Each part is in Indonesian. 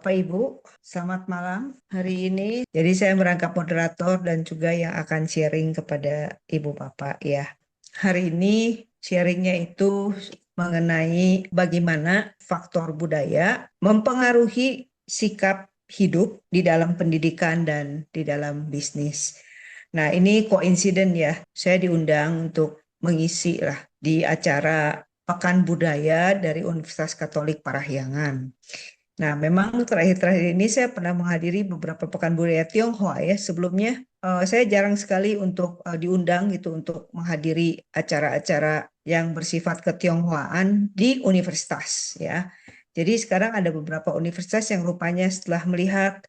Bapak Ibu, selamat malam hari ini. Jadi saya merangkap moderator dan juga yang akan sharing kepada Ibu Bapak ya. Hari ini sharingnya itu mengenai bagaimana faktor budaya mempengaruhi sikap hidup di dalam pendidikan dan di dalam bisnis. Nah, ini koinsiden ya. Saya diundang untuk mengisi lah di acara Pekan Budaya dari Universitas Katolik Parahyangan. Nah, memang terakhir-terakhir ini saya pernah menghadiri beberapa pekan budaya Tionghoa ya. Sebelumnya saya jarang sekali untuk diundang gitu untuk menghadiri acara-acara yang bersifat ketionghoaan di universitas ya. Jadi sekarang ada beberapa universitas yang rupanya setelah melihat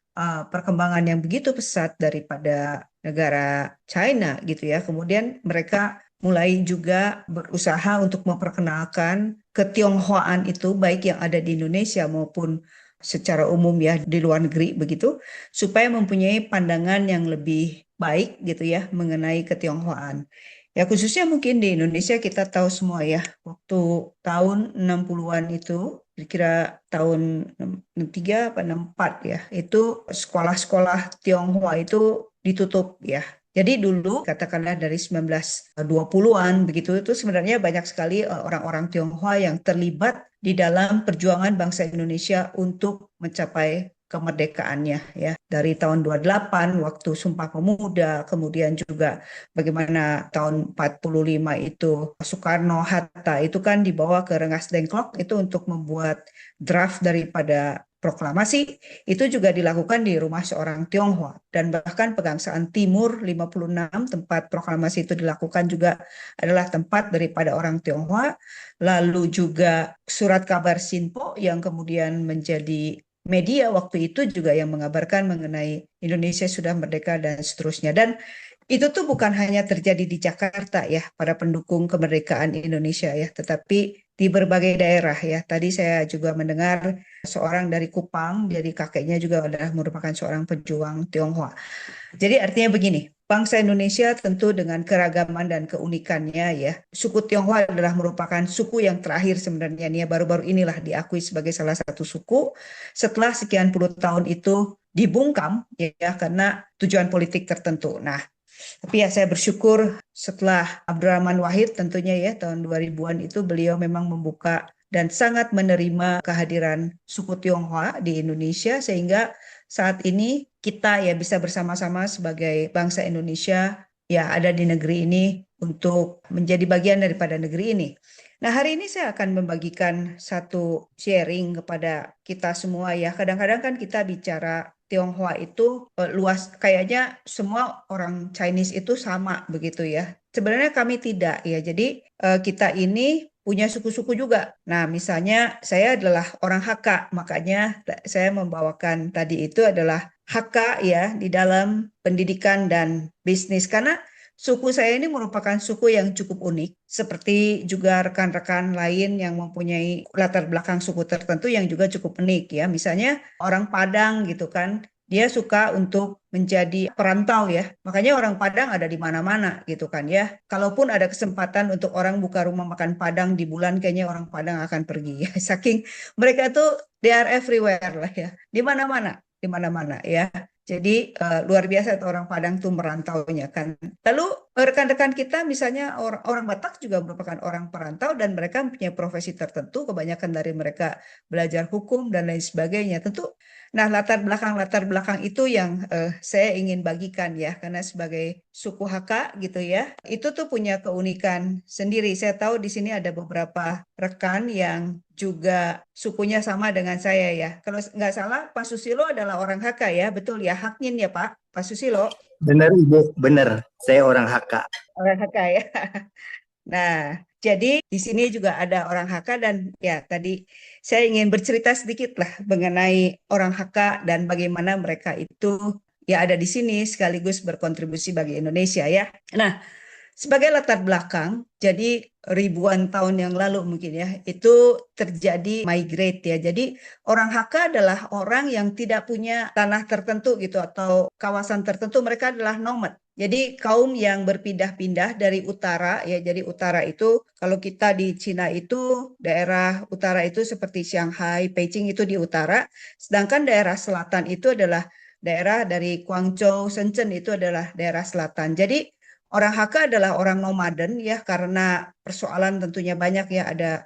perkembangan yang begitu pesat daripada negara China gitu ya. Kemudian mereka mulai juga berusaha untuk memperkenalkan ketionghoaan itu baik yang ada di Indonesia maupun secara umum ya di luar negeri begitu supaya mempunyai pandangan yang lebih baik gitu ya mengenai ketionghoaan. Ya khususnya mungkin di Indonesia kita tahu semua ya waktu tahun 60-an itu kira tahun 63 apa 64 ya itu sekolah-sekolah Tionghoa itu ditutup ya. Jadi dulu katakanlah dari 1920-an begitu itu sebenarnya banyak sekali orang-orang Tionghoa yang terlibat di dalam perjuangan bangsa Indonesia untuk mencapai kemerdekaannya ya. Dari tahun 28 waktu Sumpah Pemuda, kemudian juga bagaimana tahun 45 itu Soekarno Hatta itu kan dibawa ke Rengas Dengklok itu untuk membuat draft daripada proklamasi itu juga dilakukan di rumah seorang Tionghoa dan bahkan Pegangsaan Timur 56 tempat proklamasi itu dilakukan juga adalah tempat daripada orang Tionghoa. Lalu juga surat kabar Sinpo yang kemudian menjadi media waktu itu juga yang mengabarkan mengenai Indonesia sudah merdeka dan seterusnya. Dan itu tuh bukan hanya terjadi di Jakarta ya, para pendukung kemerdekaan Indonesia ya, tetapi di berbagai daerah ya. Tadi saya juga mendengar seorang dari Kupang, jadi kakeknya juga adalah merupakan seorang pejuang Tionghoa. Jadi artinya begini, bangsa Indonesia tentu dengan keragaman dan keunikannya ya. Suku Tionghoa adalah merupakan suku yang terakhir sebenarnya nih ya, baru-baru inilah diakui sebagai salah satu suku setelah sekian puluh tahun itu dibungkam ya karena tujuan politik tertentu. Nah, tapi ya saya bersyukur setelah Abdurrahman Wahid tentunya ya tahun 2000-an itu beliau memang membuka dan sangat menerima kehadiran suku Tionghoa di Indonesia sehingga saat ini kita ya bisa bersama-sama sebagai bangsa Indonesia ya ada di negeri ini untuk menjadi bagian daripada negeri ini. Nah, hari ini saya akan membagikan satu sharing kepada kita semua ya. Kadang-kadang kan kita bicara Tionghoa itu luas, kayaknya semua orang Chinese itu sama begitu ya. Sebenarnya kami tidak ya. Jadi kita ini punya suku-suku juga. Nah, misalnya saya adalah orang Hakka, makanya saya membawakan tadi itu adalah Hakka ya di dalam pendidikan dan bisnis karena suku saya ini merupakan suku yang cukup unik, seperti juga rekan-rekan lain yang mempunyai latar belakang suku tertentu yang juga cukup unik ya. Misalnya orang Padang gitu kan, dia suka untuk menjadi perantau ya. Makanya orang Padang ada di mana-mana gitu kan ya. Kalaupun ada kesempatan untuk orang buka rumah makan Padang di bulan, kayaknya orang Padang akan pergi ya. Saking mereka tuh they are everywhere lah ya. Di mana-mana ya. Jadi luar biasa tuh orang Padang tuh merantaunya kan. Lalu rekan-rekan kita misalnya orang Batak juga merupakan orang perantau dan mereka punya profesi tertentu. Kebanyakan dari mereka belajar hukum dan lain sebagainya. Tentu, nah latar belakang itu yang saya ingin bagikan ya. Karena sebagai suku Hakka gitu ya, itu tuh punya keunikan sendiri. Saya tahu di sini ada beberapa rekan yang juga sukunya sama dengan saya ya. Kalau nggak salah, Pak Susilo adalah orang Hakka ya, betul ya, Haknin ya Pak, Pak Susilo, Benar Ibu, benar. Saya orang Hakka. orang Hakka ya. Nah, jadi di sini juga ada orang Hakka dan ya tadi saya ingin bercerita sedikit lah mengenai orang Hakka dan bagaimana mereka itu ya ada di sini sekaligus berkontribusi bagi Indonesia ya. Nah, Sebagai latar belakang, jadi ribuan tahun yang lalu mungkin ya, itu terjadi migrate ya. Jadi orang Hakka adalah orang yang tidak punya tanah tertentu gitu atau kawasan tertentu, mereka adalah nomad. Jadi kaum yang berpindah-pindah dari utara ya. Jadi utara itu kalau kita di Cina itu daerah utara itu seperti Shanghai, Beijing itu di utara, sedangkan daerah selatan itu adalah daerah dari Guangzhou, Shenzhen itu adalah daerah selatan. Jadi orang Hakka adalah orang nomaden ya karena persoalan tentunya banyak ya ada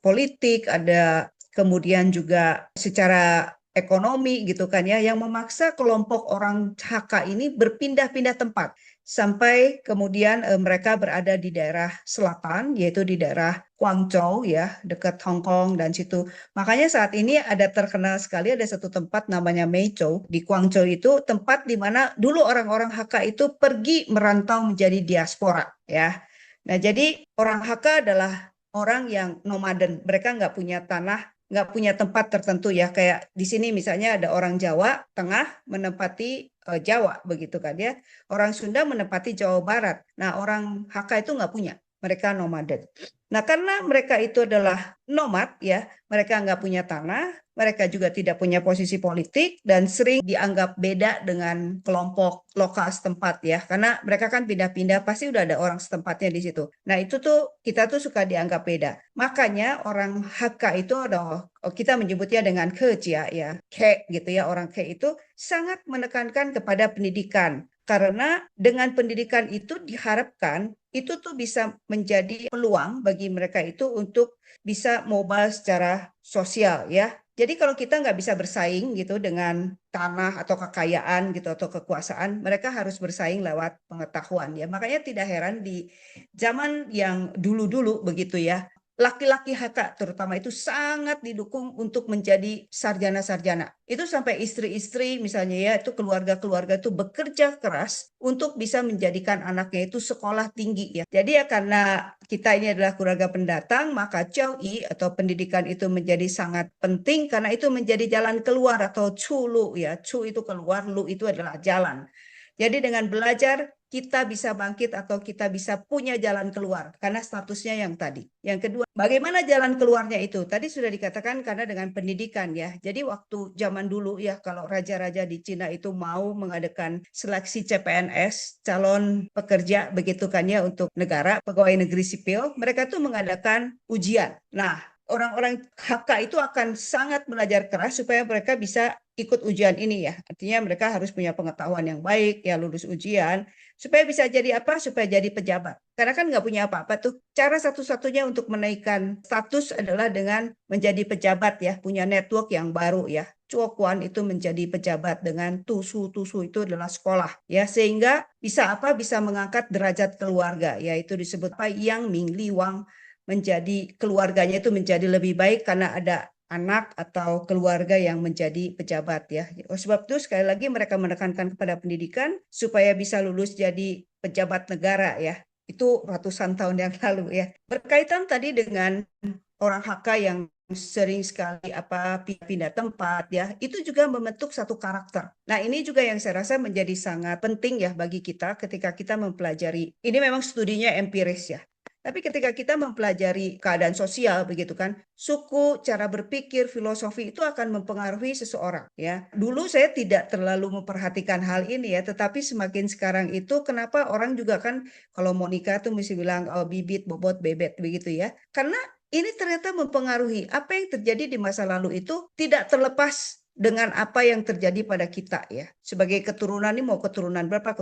politik, ada kemudian juga secara ekonomi gitu kan ya yang memaksa kelompok orang Hakka ini berpindah-pindah tempat sampai kemudian mereka berada di daerah selatan yaitu di daerah Guangzhou ya dekat Hong Kong dan situ. Makanya saat ini ada terkenal sekali ada satu tempat namanya Meizhou di Guangzhou itu tempat di mana dulu orang-orang Hakka itu pergi merantau menjadi diaspora ya. Nah jadi orang Hakka adalah orang yang nomaden, mereka nggak punya tanah, nggak punya tempat tertentu ya. Kayak di sini misalnya ada orang Jawa Tengah menempati Jawa begitu kan ya. Orang Sunda menempati Jawa Barat. Nah orang Hakka itu nggak punya, mereka nomaden. Nah, karena mereka itu adalah nomad ya, mereka nggak punya tanah, mereka juga tidak punya posisi politik dan sering dianggap beda dengan kelompok lokal setempat ya, karena mereka kan pindah-pindah pasti udah ada orang setempatnya di situ. Nah, itu tuh kita tuh suka dianggap beda. Makanya orang Hakka itu ada kita menyebutnya dengan kejia ya, ke gitu ya, orang ke itu sangat menekankan kepada pendidikan. Karena dengan pendidikan itu diharapkan itu tuh bisa menjadi peluang bagi mereka itu untuk bisa mobile secara sosial ya. Jadi kalau kita nggak bisa bersaing gitu dengan tanah atau kekayaan gitu atau kekuasaan, mereka harus bersaing lewat pengetahuan ya. Makanya tidak heran di zaman yang dulu-dulu begitu ya, laki-laki Hakka terutama itu sangat didukung untuk menjadi sarjana-sarjana. Itu sampai istri-istri misalnya ya, itu keluarga-keluarga itu bekerja keras untuk bisa menjadikan anaknya itu sekolah tinggi ya. Jadi ya karena kita ini adalah keluarga pendatang, maka Chowi atau pendidikan itu menjadi sangat penting karena itu menjadi jalan keluar atau Chulu ya. Chu itu keluar, Lu itu adalah jalan. Jadi dengan belajar kita bisa bangkit atau kita bisa punya jalan keluar karena statusnya yang tadi. Yang kedua, bagaimana jalan keluarnya itu? Tadi sudah dikatakan karena dengan pendidikan ya. Jadi waktu zaman dulu ya kalau raja-raja di Cina itu mau mengadakan seleksi CPNS, calon pekerja begitu kan ya untuk negara, pegawai negeri sipil, mereka tuh mengadakan ujian. Nah, orang-orang Hakka itu akan sangat belajar keras supaya mereka bisa ikut ujian ini ya. Artinya mereka harus punya pengetahuan yang baik, ya lulus ujian, supaya bisa jadi apa? Supaya jadi pejabat. Karena kan nggak punya apa-apa tuh. Cara satu-satunya untuk menaikkan status adalah dengan menjadi pejabat ya, punya network yang baru ya. Cuokuan itu menjadi pejabat dengan tusu itu adalah sekolah ya sehingga bisa apa bisa mengangkat derajat keluarga yaitu disebut apa Yang Ming Li Wang menjadi keluarganya itu menjadi lebih baik karena ada anak atau keluarga yang menjadi pejabat ya. Sebab itu sekali lagi mereka menekankan kepada pendidikan supaya bisa lulus jadi pejabat negara ya. Itu ratusan tahun yang lalu ya. Berkaitan tadi dengan orang Hakka yang sering sekali pindah tempat ya, itu juga membentuk satu karakter. Nah, ini juga yang saya rasa menjadi sangat penting ya bagi kita ketika kita mempelajari. Ini memang studinya empiris ya. Tapi ketika kita mempelajari keadaan sosial begitu kan, suku, cara berpikir, filosofi itu akan mempengaruhi seseorang ya. Dulu saya tidak terlalu memperhatikan hal ini ya, tetapi semakin sekarang itu kenapa orang juga kan kalau mau nikah tuh mesti bilang oh, bibit, bobot, bebet begitu ya. Karena ini ternyata mempengaruhi apa yang terjadi di masa lalu itu tidak terlepas dengan apa yang terjadi pada kita ya. Sebagai keturunan ini mau keturunan berapa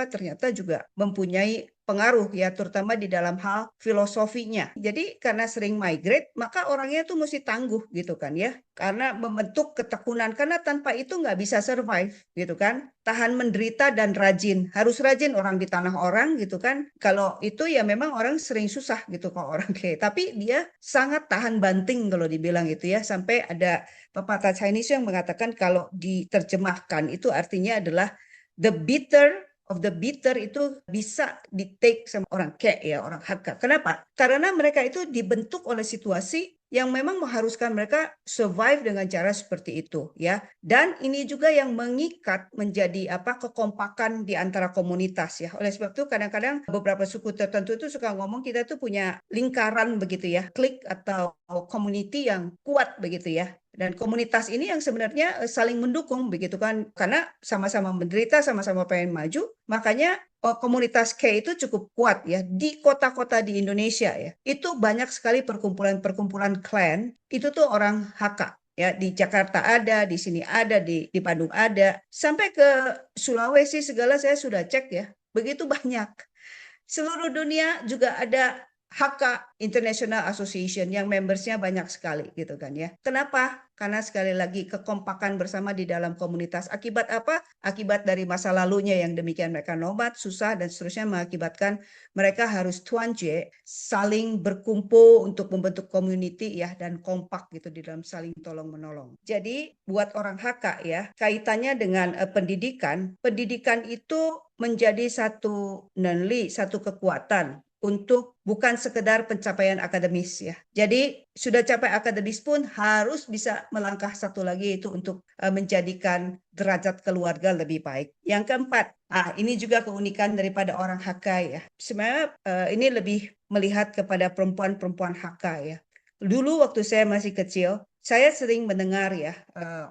ternyata juga mempunyai pengaruh ya terutama di dalam hal filosofinya. Jadi karena sering migrate maka orangnya tuh mesti tangguh gitu kan ya. Karena membentuk ketekunan karena tanpa itu nggak bisa survive gitu kan. Tahan menderita dan rajin. Harus rajin orang di tanah orang gitu kan. Kalau itu ya memang orang sering susah gitu kalau orang kayak. Tapi dia sangat tahan banting kalau dibilang itu ya. Sampai ada pepatah Chinese yang mengatakan kalau diterjemahkan itu artinya adalah the bitter of the bitter itu bisa di-take sama orang kek ya, orang Hakka. Kenapa? Karena mereka itu dibentuk oleh situasi yang memang mengharuskan mereka survive dengan cara seperti itu ya. Dan ini juga yang mengikat menjadi kekompakan di antara komunitas ya. Oleh sebab itu kadang-kadang beberapa suku tertentu itu suka ngomong kita tuh punya lingkaran begitu ya, klik atau community yang kuat begitu ya. Dan komunitas ini yang sebenarnya saling mendukung begitu kan, karena sama-sama menderita, sama-sama pengen maju, makanya komunitas K itu cukup kuat ya di kota-kota di Indonesia ya. Itu banyak sekali perkumpulan-perkumpulan klan, itu tuh orang Hakka. Ya, di Jakarta ada, di sini ada, di Bandung ada, sampai ke Sulawesi segala saya sudah cek ya, begitu banyak. Seluruh dunia juga ada Hakka International Association yang membersnya banyak sekali gitu kan ya. Kenapa? Karena sekali lagi kekompakan bersama di dalam komunitas. Akibat apa? Akibat dari masa lalunya yang demikian mereka nomad, susah dan seterusnya mengakibatkan mereka harus tuanje, saling berkumpul untuk membentuk community ya dan kompak gitu di dalam saling tolong menolong. Jadi buat orang Hakka ya, kaitannya dengan pendidikan itu menjadi satu neli, satu kekuatan untuk bukan sekedar pencapaian akademis ya. Jadi sudah capai akademis pun harus bisa melangkah satu lagi itu untuk menjadikan derajat keluarga lebih baik. Yang keempat, ini juga keunikan daripada orang Hakka ya. Sebenarnya ini lebih melihat kepada perempuan-perempuan Hakka ya. Dulu waktu saya masih kecil, saya sering mendengar ya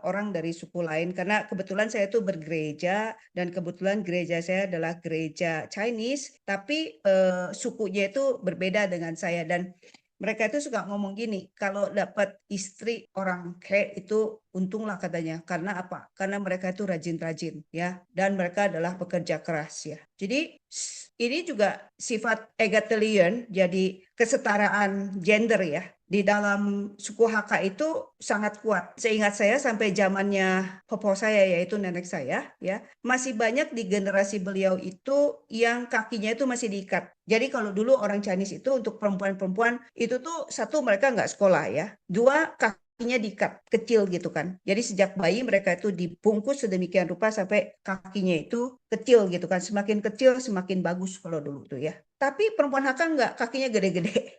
orang dari suku lain karena kebetulan saya tuh bergereja dan kebetulan gereja saya adalah gereja Chinese, tapi sukunya itu berbeda dengan saya dan mereka itu suka ngomong gini, kalau dapat istri orang kayak itu untunglah katanya. Karena apa? Karena mereka itu rajin-rajin ya dan mereka adalah pekerja keras ya. Jadi ini juga sifat egalitarian, jadi kesetaraan gender ya. Di dalam suku Hakka itu sangat kuat. Seingat saya sampai zamannya popo saya yaitu nenek saya ya, masih banyak di generasi beliau itu yang kakinya itu masih diikat. Jadi kalau dulu orang Chinese itu untuk perempuan-perempuan itu tuh satu mereka nggak sekolah ya, dua kakinya diikat kecil gitu kan. Jadi sejak bayi mereka itu dibungkus sedemikian rupa sampai kakinya itu kecil gitu kan. Semakin kecil semakin bagus kalau dulu tuh ya. Tapi perempuan Hakka nggak, kakinya gede-gede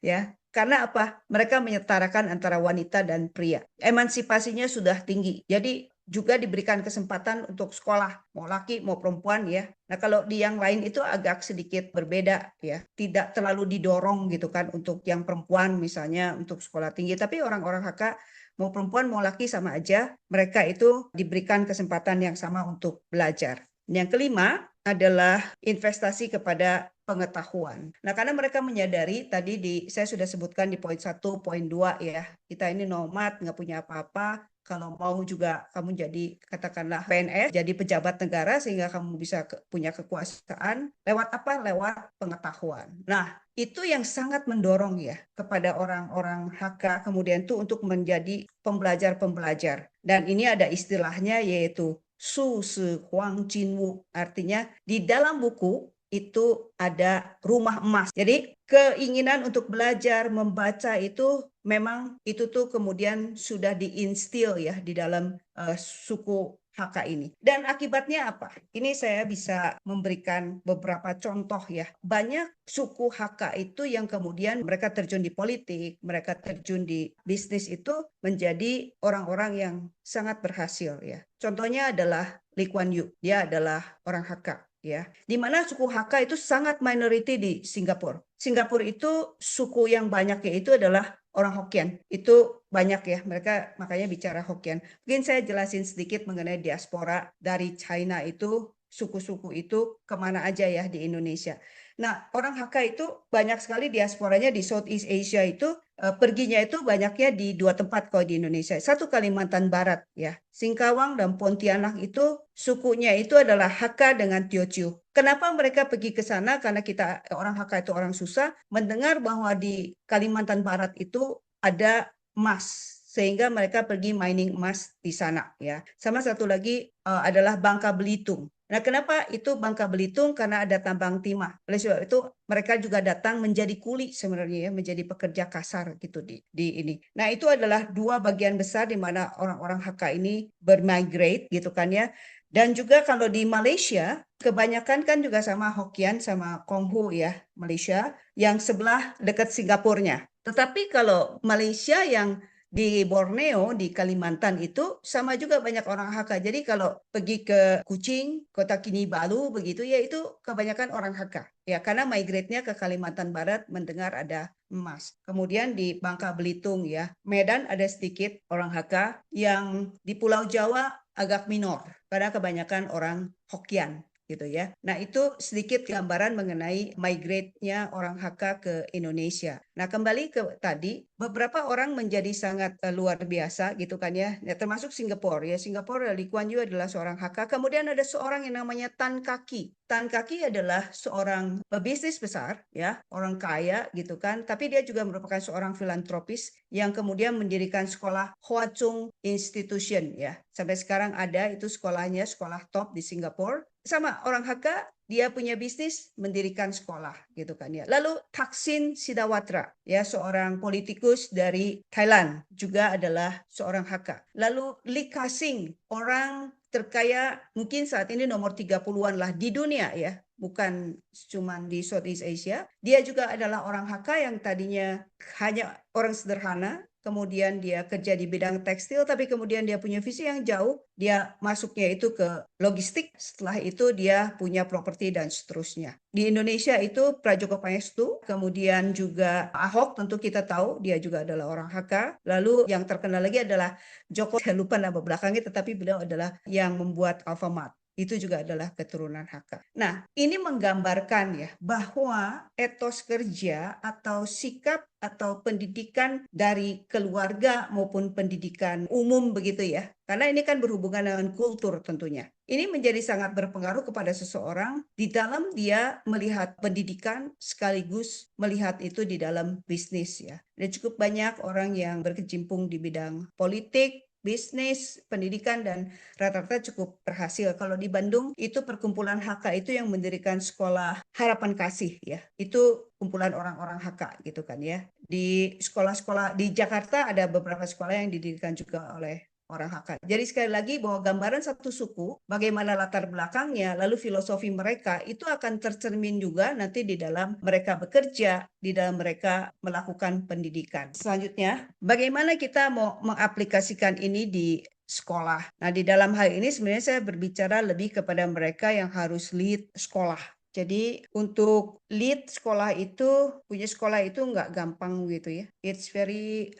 ya. Karena apa? Mereka menyetarakan antara wanita dan pria. Emansipasinya sudah tinggi. Jadi juga diberikan kesempatan untuk sekolah, mau laki mau perempuan ya. Nah kalau di yang lain itu agak sedikit berbeda ya. Tidak terlalu didorong gitu kan untuk yang perempuan misalnya untuk sekolah tinggi. Tapi orang-orang Hakka mau perempuan mau laki sama aja. Mereka itu diberikan kesempatan yang sama untuk belajar. Yang kelima adalah investasi kepada pengetahuan. Nah, karena mereka menyadari tadi saya sudah sebutkan di poin 1, poin 2 ya. Kita ini nomad, nggak punya apa-apa. Kalau mau juga kamu jadi katakanlah PNS, jadi pejabat negara sehingga kamu bisa punya kekuasaan. Lewat apa? Lewat pengetahuan. Nah, itu yang sangat mendorong ya kepada orang-orang Hakka kemudian itu untuk menjadi pembelajar-pembelajar. Dan ini ada istilahnya yaitu Su Si Huang Jin Wu. Artinya di dalam buku itu ada rumah emas. Jadi keinginan untuk belajar, membaca itu memang itu tuh kemudian sudah diinstil ya di dalam suku Hakka ini. Dan akibatnya apa? Ini saya bisa memberikan beberapa contoh ya. Banyak suku Hakka itu yang kemudian mereka terjun di politik, mereka terjun di bisnis itu menjadi orang-orang yang sangat berhasil ya. Contohnya adalah Lee Kuan Yew. Dia adalah orang Hakka ya. Di mana suku Hakka itu sangat minority di Singapura. Singapura itu suku yang banyak yaitu adalah orang Hokkien. Itu banyak ya, mereka makanya bicara Hokkien. Mungkin saya jelasin sedikit mengenai diaspora dari China itu, suku-suku itu kemana aja ya di Indonesia. Nah, orang Hakka itu banyak sekali diasporanya di Southeast Asia itu perginya itu banyaknya di dua tempat kalau di Indonesia. Satu Kalimantan Barat ya, Singkawang dan Pontianak itu sukunya itu adalah Hakka dengan Teochew. Kenapa mereka pergi ke sana? Karena kita orang Hakka itu orang susah mendengar bahwa di Kalimantan Barat itu ada emas sehingga mereka pergi mining emas di sana ya. Sama satu lagi adalah Bangka Belitung. Nah, kenapa itu Bangka Belitung? Karena ada tambang timah. Oleh sebab itu mereka juga datang menjadi kuli sebenarnya ya, menjadi pekerja kasar gitu di ini. Nah, itu adalah dua bagian besar di mana orang-orang Hakka ini bermigrate gitu kan ya. Dan juga kalau di Malaysia, kebanyakan kan juga sama Hokkien sama Konghu ya, Malaysia, yang sebelah dekat Singapurnya. Tetapi kalau Malaysia yang di Borneo, di Kalimantan itu sama juga banyak orang Hakka. Jadi kalau pergi ke Kuching, Kota Kinabalu begitu ya itu kebanyakan orang Hakka. Ya karena migrate-nya ke Kalimantan Barat mendengar ada emas. Kemudian di Bangka Belitung ya, Medan ada sedikit orang Hakka, yang di Pulau Jawa agak minor karena kebanyakan orang Hokkien gitu ya. Nah, itu sedikit gambaran mengenai migrate-nya orang Hakka ke Indonesia. Nah, kembali ke tadi, beberapa orang menjadi sangat luar biasa gitu kan ya. Ya termasuk Singapura ya. Singapura, Lee Kuan Yew adalah seorang Hakka. Kemudian ada seorang yang namanya Tan Kaki. Tan Kaki adalah seorang pebisnis besar ya, orang kaya gitu kan, tapi dia juga merupakan seorang filantropis yang kemudian mendirikan sekolah Hoa Chung Institution ya. Sampai sekarang ada itu sekolahnya, sekolah top di Singapura. Sama orang Hakka, dia punya bisnis mendirikan sekolah gitu kan ya. Lalu Thaksin Shinawatra ya, seorang politikus dari Thailand juga adalah seorang Hakka. Lalu Lee Ka-sing, orang terkaya mungkin saat ini nomor 30-an lah di dunia ya, bukan cuma di Southeast Asia. Dia juga adalah orang Hakka yang tadinya hanya orang sederhana, kemudian dia kerja di bidang tekstil, tapi kemudian dia punya visi yang jauh, dia masuknya itu ke logistik, setelah itu dia punya properti dan seterusnya. Di Indonesia itu Prajogo Pangestu, kemudian juga Ahok, tentu kita tahu dia juga adalah orang Hakka. Lalu yang terkenal lagi adalah Joko, saya lupa nama belakangnya, tetapi beliau adalah yang membuat Alfamart. Itu juga adalah keturunan Hakka. Nah, ini menggambarkan ya bahwa etos kerja atau sikap atau pendidikan dari keluarga maupun pendidikan umum begitu ya. Karena ini kan berhubungan dengan kultur tentunya. Ini menjadi sangat berpengaruh kepada seseorang di dalam dia melihat pendidikan sekaligus melihat itu di dalam bisnis ya. Ada cukup banyak orang yang berkecimpung di bidang politik, bisnis, pendidikan, dan rata-rata cukup berhasil. Kalau di Bandung itu perkumpulan Hakka itu yang mendirikan sekolah Harapan Kasih ya. Itu kumpulan orang-orang Hakka gitu kan ya. Di sekolah-sekolah di Jakarta ada beberapa sekolah yang didirikan juga oleh orang Hakka. Jadi sekali lagi bahwa gambaran satu suku, bagaimana latar belakangnya, lalu filosofi mereka itu akan tercermin juga nanti di dalam mereka bekerja, di dalam mereka melakukan pendidikan. Selanjutnya, bagaimana kita mau mengaplikasikan ini di sekolah. Nah, di dalam hal ini sebenarnya saya berbicara lebih kepada mereka yang harus lead sekolah. Jadi untuk lead sekolah itu, punya sekolah itu nggak gampang gitu ya. It's very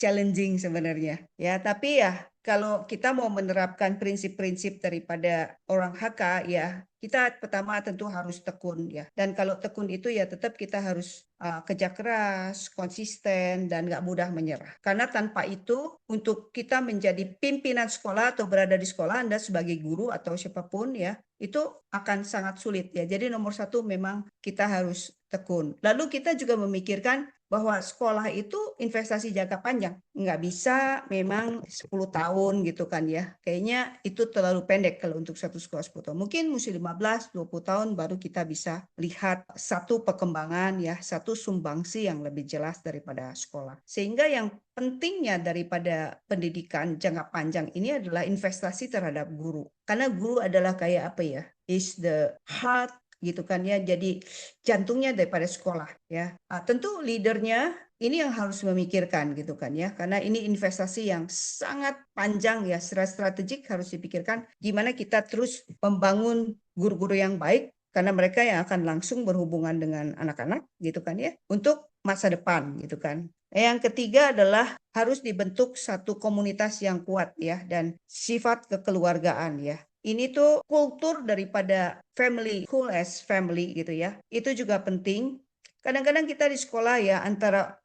challenging sebenarnya. Ya, tapi ya kalau kita mau menerapkan prinsip-prinsip daripada orang Hakka ya, kita pertama tentu harus tekun ya. Dan kalau tekun itu ya tetap kita harus kerja keras, konsisten, dan nggak mudah menyerah. Karena tanpa itu, untuk kita menjadi pimpinan sekolah atau berada di sekolah, Anda sebagai guru atau siapapun ya, itu akan sangat sulit ya. Jadi nomor satu memang kita harus tekun. Lalu kita juga memikirkan bahwa sekolah itu investasi jangka panjang. Nggak bisa memang 10 tahun gitu kan ya. Kayaknya itu terlalu pendek kalau untuk satu sekolah 10 tahun. Mungkin mesti 15, 20 tahun baru kita bisa lihat satu perkembangan ya, satu sumbangsi yang lebih jelas daripada sekolah. Sehingga yang pentingnya daripada pendidikan jangka panjang ini adalah investasi terhadap guru. Karena guru adalah kayak apa ya? Is the heart gitu kan ya, jadi jantungnya daripada sekolah ya. Tentu leadernya ini yang harus memikirkan gitu kan ya, karena ini investasi yang sangat panjang ya, secara strategik harus dipikirkan gimana kita terus membangun guru-guru yang baik, karena mereka yang akan langsung berhubungan dengan anak-anak gitu kan ya, untuk masa depan gitu kan. Yang ketiga adalah harus dibentuk satu komunitas yang kuat ya, dan sifat kekeluargaan ya. Ini tuh kultur daripada family, cool as family gitu ya. Itu juga penting. Kadang-kadang kita di sekolah ya,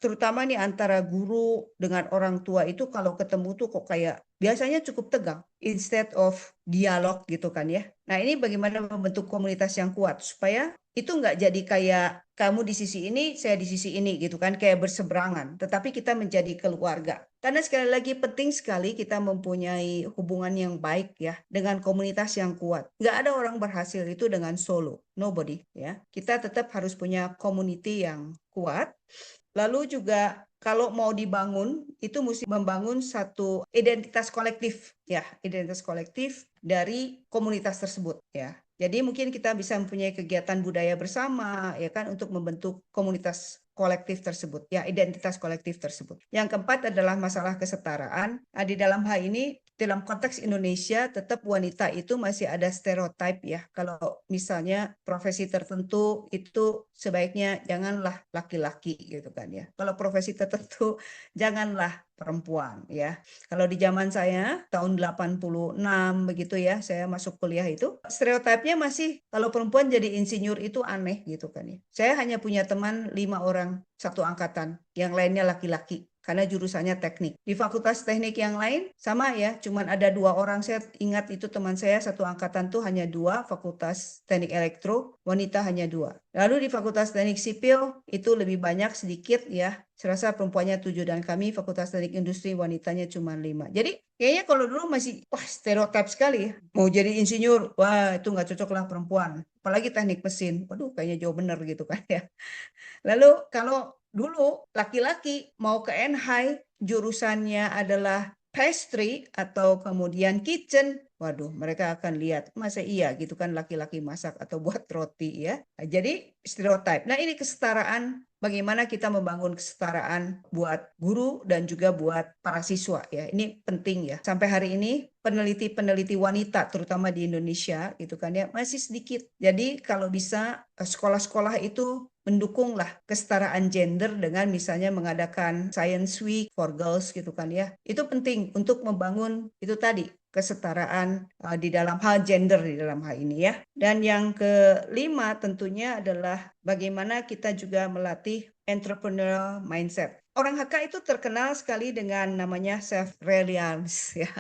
terutama nih antara guru dengan orang tua itu kalau ketemu tuh kok kayak biasanya cukup tegang instead of dialog gitu kan ya. Nah, ini bagaimana membentuk komunitas yang kuat supaya itu nggak jadi kayak kamu di sisi ini, saya di sisi ini gitu kan, kayak berseberangan. Tetapi kita menjadi keluarga. Karena sekali lagi penting sekali kita mempunyai hubungan yang baik ya dengan komunitas yang kuat. Nggak ada orang berhasil itu dengan solo, nobody ya. Kita tetap harus punya community yang kuat. Lalu juga kalau mau dibangun itu mesti membangun satu identitas kolektif ya, identitas kolektif dari komunitas tersebut ya. Jadi mungkin kita bisa mempunyai kegiatan budaya bersama ya kan untuk membentuk komunitas kolektif tersebut, ya identitas kolektif tersebut. Yang keempat adalah masalah kesetaraan. Nah, di dalam hal ini, dalam konteks Indonesia, tetap wanita itu masih ada stereotip ya. Kalau misalnya profesi tertentu itu sebaiknya janganlah laki-laki gitu kan ya. Kalau profesi tertentu janganlah perempuan ya. Kalau di zaman saya tahun 86 begitu ya, saya masuk kuliah itu, stereotipnya masih kalau perempuan jadi insinyur itu aneh gitu kan ya. Saya hanya punya teman 5 orang satu angkatan, yang lainnya laki-laki karena jurusannya teknik. Di fakultas teknik yang lain sama ya, cuman ada 2 orang. Saya ingat itu teman saya satu angkatan tuh hanya 2, fakultas teknik elektro, wanita hanya 2. Lalu di fakultas teknik sipil itu lebih banyak sedikit ya. Saya rasa perempuannya 7 dan kami fakultas teknik industri wanitanya cuma 5. Jadi kayaknya kalau dulu masih wah stereotip sekali ya. Mau jadi insinyur, wah itu nggak cocok lah perempuan. Apalagi teknik mesin, waduh kayaknya jauh bener gitu kan ya. Lalu kalau dulu laki-laki mau ke NHI jurusannya adalah pastry atau kemudian kitchen, waduh mereka akan lihat masa iya gitu kan laki-laki masak atau buat roti ya. Nah, jadi stereotip. Nah ini kesetaraan, bagaimana kita membangun kesetaraan buat guru dan juga buat para siswa ya. Ini penting ya. Sampai hari ini peneliti-peneliti wanita terutama di Indonesia gitu kan ya masih sedikit. Jadi kalau bisa sekolah-sekolah itu mendukunglah kesetaraan gender dengan misalnya mengadakan Science Week for Girls gitu kan ya. Itu penting untuk membangun itu tadi kesetaraan di dalam hal gender di dalam hal ini ya. Dan yang kelima tentunya adalah bagaimana kita juga melatih entrepreneurial mindset. Orang HK itu terkenal sekali dengan namanya self-reliance ya.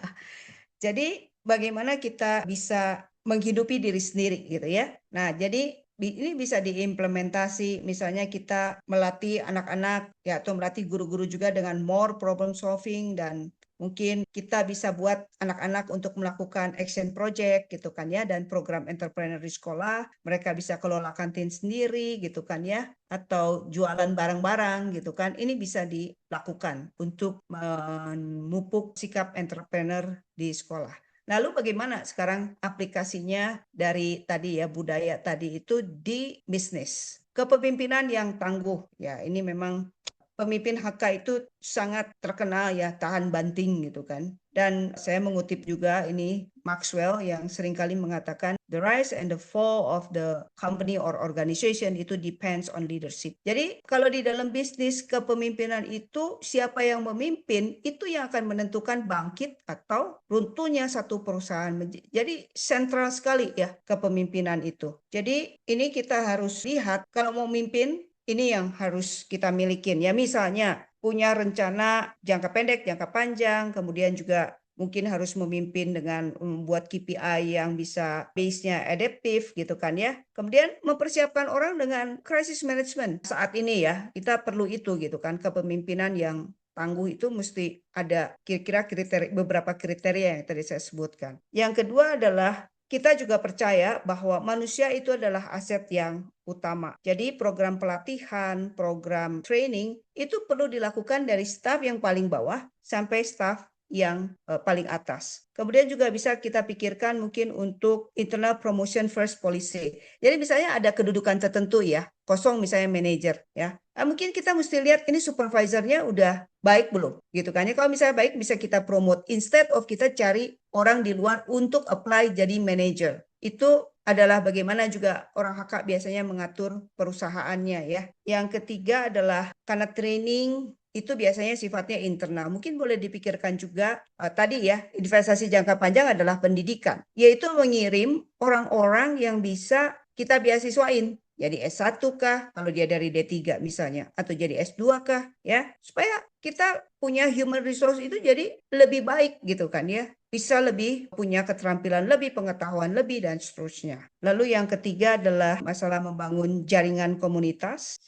Jadi bagaimana kita bisa menghidupi diri sendiri gitu ya. Nah, jadi ini bisa diimplementasi, misalnya kita melatih anak-anak ya atau melatih guru-guru juga dengan more problem solving dan mungkin kita bisa buat anak-anak untuk melakukan action project gitu kan ya dan program entrepreneur di sekolah, mereka bisa kelola kantin sendiri gitu kan ya atau jualan barang-barang gitu kan. Ini bisa dilakukan untuk memupuk sikap entrepreneur di sekolah. Lalu bagaimana sekarang aplikasinya dari tadi ya budaya tadi itu di bisnis? Kepemimpinan yang tangguh ya ini memang pemimpin HK itu sangat terkenal ya tahan banting gitu kan. Dan saya mengutip juga ini Maxwell yang seringkali mengatakan the rise and the fall of the company or organization itu depends on leadership. Jadi kalau di dalam bisnis kepemimpinan itu siapa yang memimpin itu yang akan menentukan bangkit atau runtuhnya satu perusahaan. Jadi sentral sekali ya kepemimpinan itu. Jadi ini kita harus lihat kalau mau mimpin ini yang harus kita milikin ya misalnya punya rencana jangka pendek, jangka panjang, kemudian juga mungkin harus memimpin dengan membuat KPI yang bisa base-nya adaptif gitu kan ya. Kemudian mempersiapkan orang dengan crisis management saat ini ya. Kita perlu itu gitu kan kepemimpinan yang tangguh itu mesti ada kira-kira beberapa kriteria yang tadi saya sebutkan. Yang kedua adalah kita juga percaya bahwa manusia itu adalah aset yang utama. Jadi program pelatihan, program training itu perlu dilakukan dari staf yang paling bawah sampai staf yang paling atas. Kemudian juga bisa kita pikirkan mungkin untuk internal promotion first policy. Jadi misalnya ada kedudukan tertentu ya, kosong misalnya manajer ya. Mungkin kita mesti lihat ini supervisornya udah baik belum gitu kan ya. Kalau misalnya baik bisa kita promote instead of kita cari orang di luar untuk apply jadi manager. Itu adalah bagaimana juga orang HK biasanya mengatur perusahaannya ya. Yang ketiga adalah karena training itu biasanya sifatnya internal. Mungkin boleh dipikirkan juga tadi ya, investasi jangka panjang adalah pendidikan, yaitu mengirim orang-orang yang bisa kita beasiswain. Jadi S1 kah, kalau dia dari D3 misalnya, atau jadi S2 kah, ya, supaya kita punya human resource itu jadi lebih baik gitu kan ya. Bisa lebih punya keterampilan lebih, pengetahuan lebih, dan seterusnya. Lalu yang ketiga adalah masalah membangun jaringan komunitas.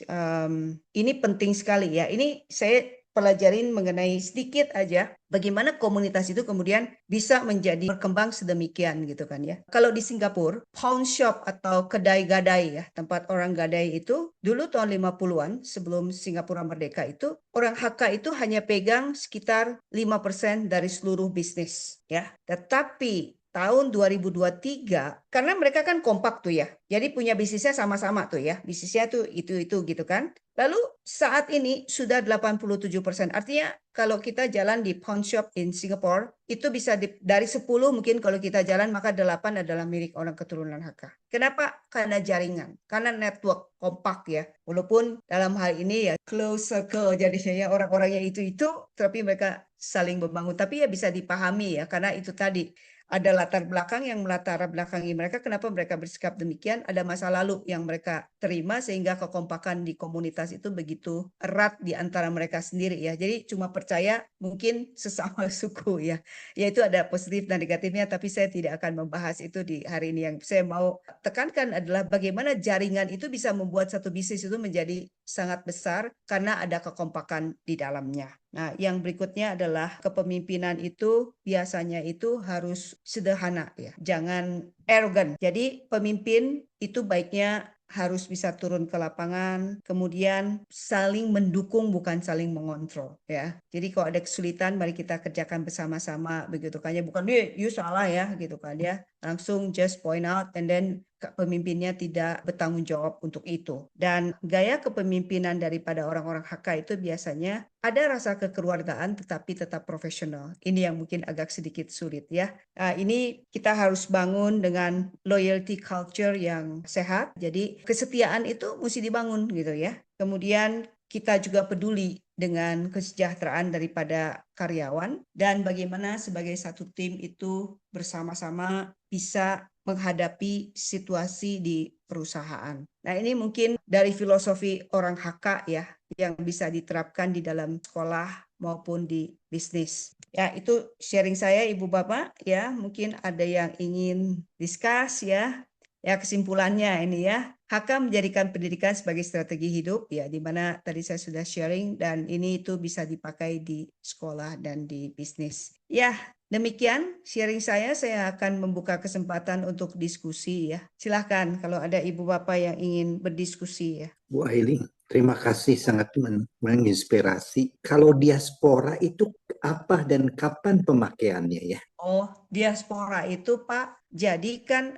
Ini penting sekali ya. Ini saya pelajarin mengenai sedikit aja bagaimana komunitas itu kemudian bisa menjadi berkembang sedemikian gitu kan ya. Kalau di Singapura, pawn shop atau kedai gadai ya, tempat orang gadai itu dulu tahun 50-an sebelum Singapura merdeka itu orang HK itu hanya pegang sekitar 5% dari seluruh bisnis ya. Tetapi tahun 2023, karena mereka kan kompak tuh ya. Jadi punya bisnisnya sama-sama tuh ya. Bisnisnya tuh itu gitu kan. Lalu saat ini sudah 87%. Artinya kalau kita jalan di pawn shop in Singapore, itu bisa dari 10 mungkin kalau kita jalan, maka 8 adalah milik orang keturunan Hakka. Kenapa? Karena jaringan, karena network kompak ya. Walaupun dalam hal ini ya close circle jadinya ya, orang-orangnya itu, tapi mereka saling membangun. Tapi ya bisa dipahami ya, karena itu tadi ada latar belakang yang melatar belakangi mereka, kenapa mereka bersikap demikian, ada masa lalu yang mereka terima sehingga kekompakan di komunitas itu begitu erat di antara mereka sendiri ya. Jadi cuma percaya mungkin sesama suku ya. Ya itu ada positif dan negatifnya, tapi saya tidak akan membahas itu di hari ini. Yang saya mau tekankan adalah bagaimana jaringan itu bisa membuat satu bisnis itu menjadi sangat besar karena ada kekompakan di dalamnya. Nah, yang berikutnya adalah kepemimpinan itu biasanya itu harus sederhana ya, jangan arogan. Jadi pemimpin itu baiknya harus bisa turun ke lapangan, kemudian saling mendukung bukan saling mengontrol ya. Jadi kalau ada kesulitan mari kita kerjakan bersama-sama begitu kan ya, bukan dia you salah ya gitu kan ya. Langsung just point out and then pemimpinnya tidak bertanggung jawab untuk itu. Dan gaya kepemimpinan daripada orang-orang Hakka itu biasanya ada rasa kekeluargaan tetapi tetap profesional. Ini yang mungkin agak sedikit sulit ya. Ini kita harus bangun dengan loyalty culture yang sehat. Jadi kesetiaan itu mesti dibangun gitu ya. Kemudian kita juga peduli dengan kesejahteraan daripada karyawan dan bagaimana sebagai satu tim itu bersama-sama bisa menghadapi situasi di perusahaan. Nah, ini mungkin dari filosofi orang Hakka ya, yang bisa diterapkan di dalam sekolah maupun di bisnis. Ya, itu sharing saya Ibu Bapak ya, mungkin ada yang ingin discuss ya. Ya, kesimpulannya ini ya, Hakka menjadikan pendidikan sebagai strategi hidup ya, di mana tadi saya sudah sharing dan ini itu bisa dipakai di sekolah dan di bisnis. Ya, demikian sharing saya akan membuka kesempatan untuk diskusi ya. Silahkan kalau ada Ibu Bapak yang ingin berdiskusi ya. Bu Aileen, terima kasih sangat menginspirasi. Kalau diaspora itu apa dan kapan pemakaiannya ya? Oh, diaspora itu Pak, jadi kan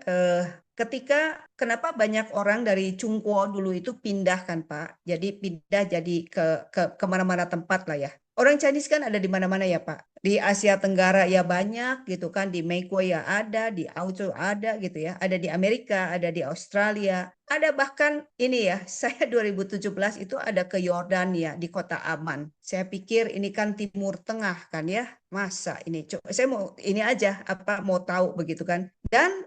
ketika kenapa banyak orang dari Cungkuo dulu itu pindah kan Pak, jadi pindah jadi ke kemana-mana tempat lah ya. Orang Chinese kan ada di mana-mana ya Pak. Di Asia Tenggara ya banyak gitu kan, di Mexico ya ada, di Australia ada gitu ya, ada di Amerika, ada di Australia, ada bahkan ini ya, saya 2017 itu ada ke Yordania di kota Amman. Saya pikir ini kan Timur Tengah kan ya, masa ini? Saya mau ini aja apa mau tahu begitu kan? Dan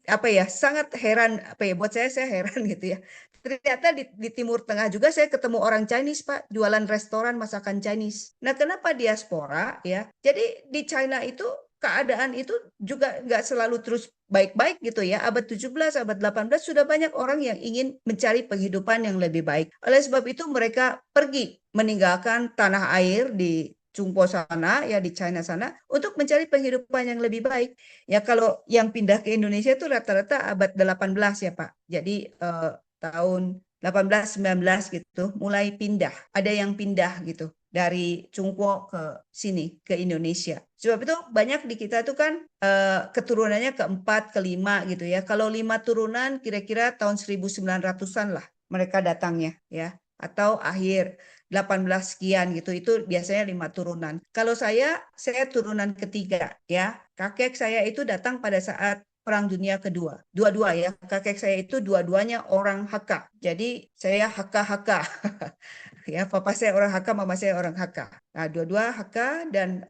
apa ya sangat heran apa ya buat saya heran gitu ya. Ternyata di Timur Tengah juga saya ketemu orang Chinese Pak, jualan restoran masakan Chinese. Nah, kenapa diaspora ya? Jadi di China itu keadaan itu juga nggak selalu terus baik-baik gitu ya. Abad 17, abad 18 sudah banyak orang yang ingin mencari penghidupan yang lebih baik. Oleh sebab itu mereka pergi meninggalkan tanah air di Cungpo sana ya di China sana untuk mencari penghidupan yang lebih baik. Ya kalau yang pindah ke Indonesia itu rata-rata abad 18 ya Pak. Jadi tahun 18 19 gitu mulai pindah. Ada yang pindah gitu dari Cungpo ke sini ke Indonesia. Sebab itu banyak di kita itu kan keturunannya keempat, kelima gitu ya. Kalau 5 turunan kira-kira tahun 1900-an lah mereka datangnya ya. Atau akhir 18 sekian gitu. Itu biasanya 5 turunan. Kalau saya turunan ketiga ya. Kakek saya itu datang pada saat Perang Dunia Kedua. Dua-dua ya. Kakek saya itu dua-duanya orang Hakka. Jadi saya Hakka-Hakka. Ya, papa saya orang Hakka, mama saya orang Hakka. Nah, dua-dua Hakka dan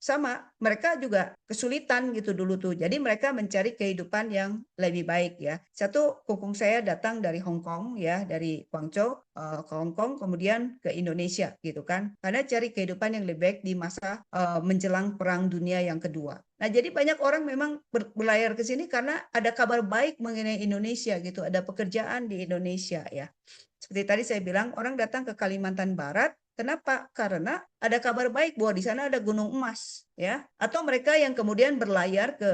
sama, mereka juga kesulitan gitu dulu tuh. Jadi mereka mencari kehidupan yang lebih baik ya. Satu, kungkung saya datang dari Hong Kong ya, dari Guangzhou ke Hong Kong, kemudian ke Indonesia gitu kan. Karena cari kehidupan yang lebih baik di masa menjelang Perang Dunia yang kedua. Nah, jadi banyak orang memang berlayar ke sini karena ada kabar baik mengenai Indonesia gitu, ada pekerjaan di Indonesia ya. Seperti tadi saya bilang, orang datang ke Kalimantan Barat. Kenapa? Karena ada kabar baik bahwa di sana ada gunung emas. ya, atau mereka yang kemudian berlayar ke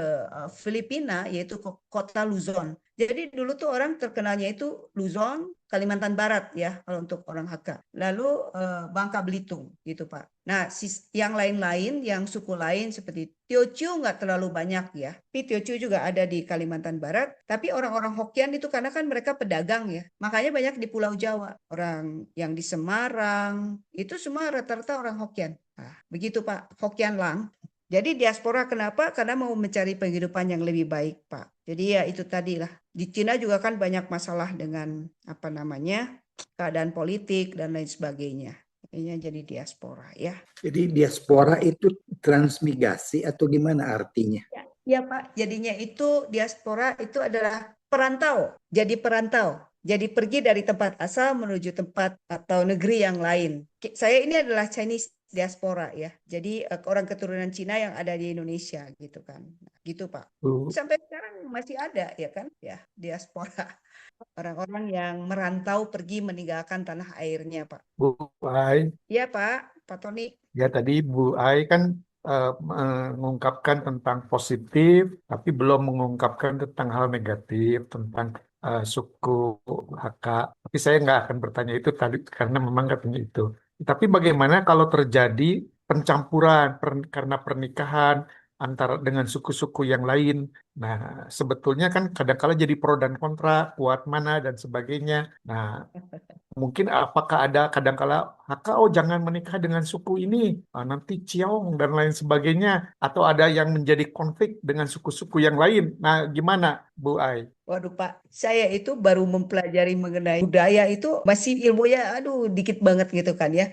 Filipina, yaitu ke kota Luzon. Jadi dulu tuh orang terkenalnya itu Luzon, Kalimantan Barat ya, kalau untuk orang Hakka. Lalu Bangka Belitung gitu Pak. Nah, yang lain-lain, yang suku lain seperti Teochew nggak terlalu banyak ya. Tapi Teochew juga ada di Kalimantan Barat. Tapi orang-orang Hokkien itu karena kan mereka pedagang ya. Makanya banyak di Pulau Jawa. Orang yang di Semarang, itu semua rata-rata orang Hokkien. Nah, begitu Pak, Hokkien Lang. Jadi diaspora kenapa? Karena mau mencari penghidupan yang lebih baik, Pak. Jadi ya itu tadi lah. Di Cina juga kan banyak masalah dengan apa namanya keadaan politik dan lain sebagainya. Ini jadi diaspora ya. Jadi diaspora itu transmigrasi atau gimana artinya? Ya, ya Pak. Jadinya itu diaspora itu adalah perantau. Jadi perantau. Jadi pergi dari tempat asal menuju tempat atau negeri yang lain. Saya ini adalah Chinese diaspora ya. Jadi orang keturunan Cina yang ada di Indonesia gitu kan. Nah, gitu Pak. Bu, Sampai sekarang masih ada ya kan ya diaspora. Orang-orang yang merantau pergi meninggalkan tanah airnya Pak. Bu Ai, Iya Pak, Pak Tony. ya tadi Bu Ai kan mengungkapkan tentang positif, tapi belum mengungkapkan tentang hal negatif, tentang suku Hakka. Tapi saya nggak akan bertanya itu tadi karena memang katanya itu. Tapi bagaimana kalau terjadi pencampuran karena pernikahan antara dengan suku-suku yang lain? Nah, sebetulnya kan kadang-kala jadi pro dan kontra, kuat mana dan sebagainya. Nah, mungkin apakah ada kadangkala Haka, oh jangan menikah dengan suku ini, nanti ciong dan lain sebagainya, atau ada yang menjadi konflik dengan suku-suku yang lain. Nah, gimana, Bu Ai? Waduh Pak, saya itu baru mempelajari mengenai budaya itu masih ilmunya aduh dikit banget gitu kan ya.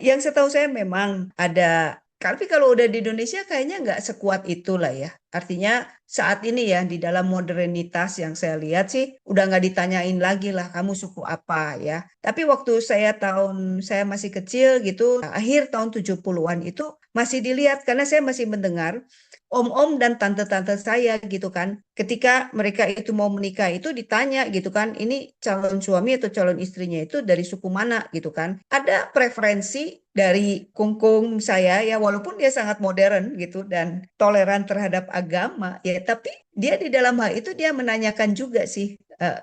Yang setahu saya memang ada, tapi kalau udah di Indonesia kayaknya nggak sekuat itulah ya. Artinya saat ini ya di dalam modernitas yang saya lihat sih udah nggak ditanyain lagi lah kamu suku apa ya. Tapi waktu saya masih kecil gitu, akhir tahun 70-an itu masih dilihat karena saya masih mendengar om-om dan tante-tante saya gitu kan. Ketika mereka itu mau menikah itu ditanya gitu kan, ini calon suami atau calon istrinya itu dari suku mana gitu kan. Ada preferensi dari kungkung saya ya walaupun dia sangat modern gitu dan toleran terhadap agama ya tapi dia di dalam hal itu dia menanyakan juga sih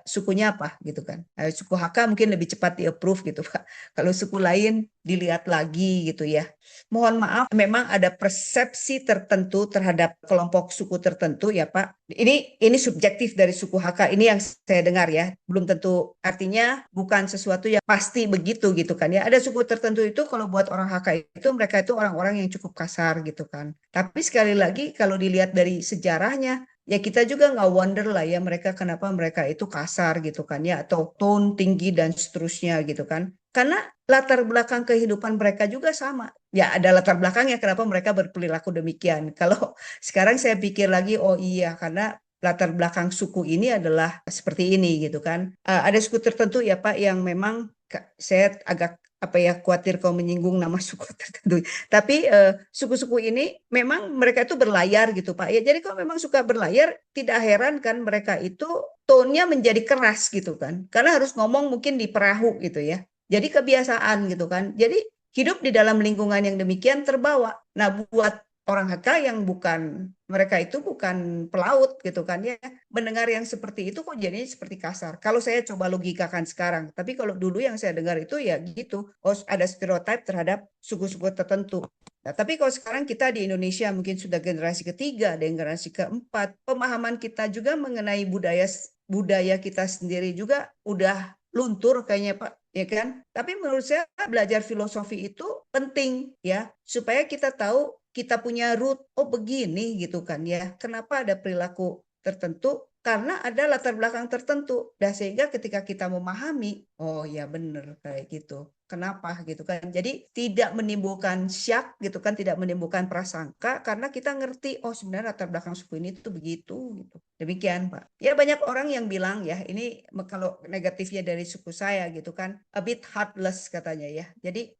sukunya apa gitu kan. Suku Hakka mungkin lebih cepat di approve gitu Pak. Kalau suku lain dilihat lagi gitu ya. Mohon maaf, memang ada persepsi tertentu terhadap kelompok suku tertentu ya Pak. Ini subjektif dari suku Hakka ini yang saya dengar ya. Belum tentu artinya bukan sesuatu yang pasti begitu gitu kan ya. Ada suku tertentu itu kalau buat orang Hakka itu mereka itu orang-orang yang cukup kasar gitu kan. Tapi sekali lagi kalau dilihat dari sejarahnya ya kita juga nggak wonder lah ya mereka kenapa mereka itu kasar gitu kan ya atau tone tinggi dan seterusnya gitu kan. Karena latar belakang kehidupan mereka juga sama. Ya ada latar belakangnya kenapa mereka berperilaku demikian. Kalau sekarang saya pikir lagi, oh iya karena latar belakang suku ini adalah seperti ini gitu kan. Ada suku tertentu ya Pak yang memang saya agak apa ya khawatir kalau menyinggung nama suku tertentu. Tapi suku-suku ini memang mereka itu berlayar gitu Pak. Ya jadi kalau memang suka berlayar tidak heran kan mereka itu tone-nya menjadi keras gitu kan. Karena harus ngomong mungkin di perahu gitu ya. Jadi kebiasaan gitu kan. Jadi hidup di dalam lingkungan yang demikian terbawa. Nah, buat orang Hakka yang bukan mereka itu bukan pelaut gitu kan ya, mendengar yang seperti itu kok jadinya seperti kasar. Kalau saya coba logikakan sekarang, tapi kalau dulu yang saya dengar itu ya gitu, oh ada stereotip terhadap suku-suku tertentu. Nah, tapi kalau sekarang kita di Indonesia mungkin sudah generasi ketiga, dan generasi keempat, pemahaman kita juga mengenai budaya budaya kita sendiri juga udah luntur kayaknya Pak, ya kan? Tapi menurut saya belajar filosofi itu penting ya, supaya kita tahu kita punya root, oh begini gitu kan ya. Kenapa ada perilaku tertentu? Karena ada latar belakang tertentu. Dan sehingga ketika kita memahami, oh ya benar kayak gitu. Kenapa gitu kan. Jadi tidak menimbulkan syak gitu kan, tidak menimbulkan prasangka karena kita ngerti, oh sebenarnya latar belakang suku ini tuh begitu gitu. Demikian Pak. Ya banyak orang yang bilang ya, ini kalau negatifnya dari suku saya gitu kan, a bit heartless katanya ya. Jadi